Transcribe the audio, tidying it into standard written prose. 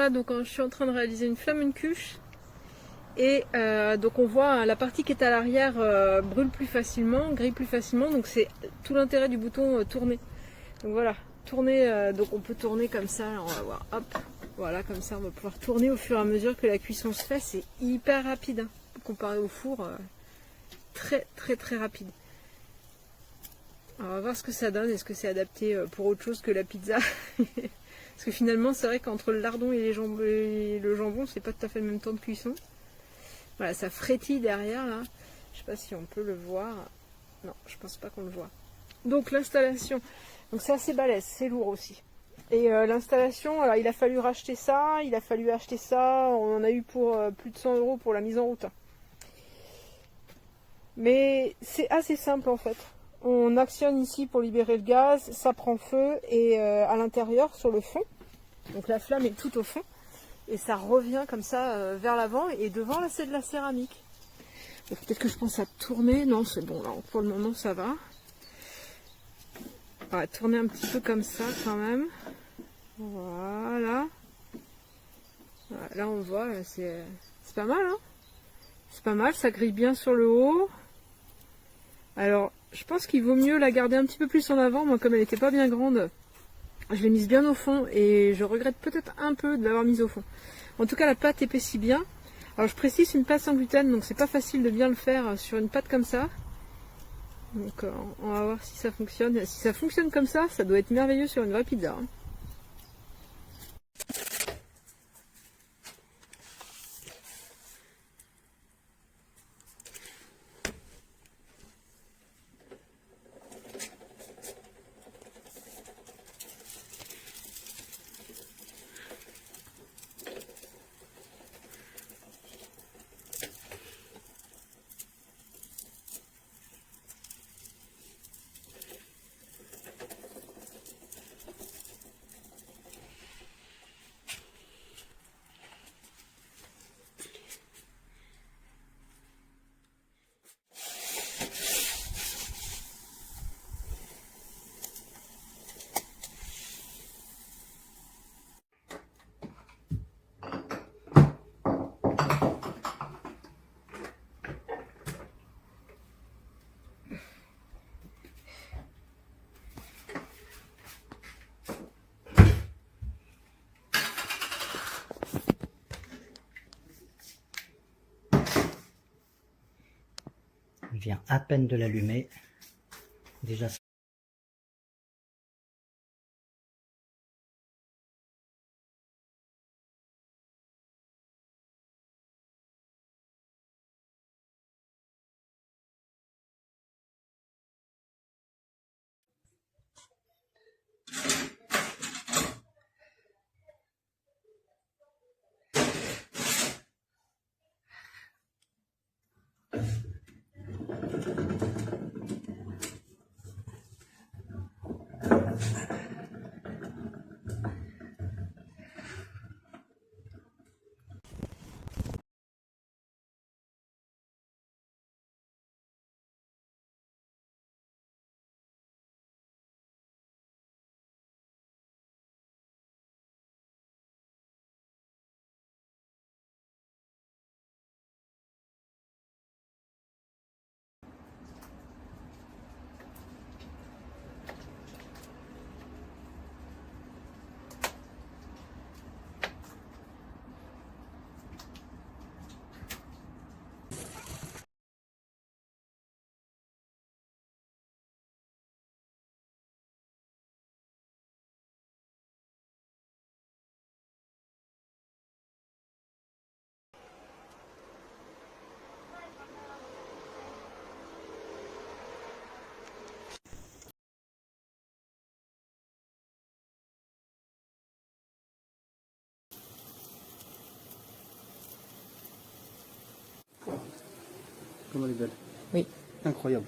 là, donc je suis en train de réaliser une flamencuche. Et donc on voit la partie qui est à l'arrière brûle plus facilement, grille plus facilement. Donc c'est tout l'intérêt du bouton tourner. Donc voilà, tourner, donc on peut tourner comme ça, alors on va voir, hop, voilà, comme ça on va pouvoir tourner au fur et à mesure que la cuisson se fait. C'est hyper rapide, hein, comparé au four, très très très rapide. Alors on va voir ce que ça donne, est-ce que c'est adapté pour autre chose que la pizza. Parce que finalement c'est vrai qu'entre le lardon et le jambon, c'est pas tout à fait le même temps de cuisson. Voilà, ça frétille derrière là. Je sais pas si on peut le voir. Non, je pense pas qu'on le voit. Donc l'installation, donc c'est assez balèze, c'est lourd aussi. Et l'installation, alors il a fallu racheter ça, il a fallu acheter ça, on en a eu pour plus de 100 € pour la mise en route. Mais c'est assez simple en fait. On actionne ici pour libérer le gaz, ça prend feu et à l'intérieur sur le fond, donc la flamme est tout au fond et ça revient comme ça vers l'avant et devant là c'est de la céramique. Peut-être que je pense à tourner, non c'est bon là pour le moment ça va. On va tourner un petit peu comme ça quand même. Voilà. Là on voit, c'est pas mal hein. C'est pas mal, ça grille bien sur le haut. Alors je pense qu'il vaut mieux la garder un petit peu plus en avant. Moi comme elle n'était pas bien grande, je l'ai mise bien au fond et je regrette peut-être un peu de l'avoir mise au fond. En tout cas la pâte épaissit bien. Alors je précise une pâte sans gluten, donc c'est pas facile de bien le faire sur une pâte comme ça. Donc on va voir si ça fonctionne. Si ça fonctionne comme ça doit être merveilleux sur une vraie pizza. Hein. Je viens à peine de l'allumer. Déjà Comment elle est belle. Oui. Incroyable.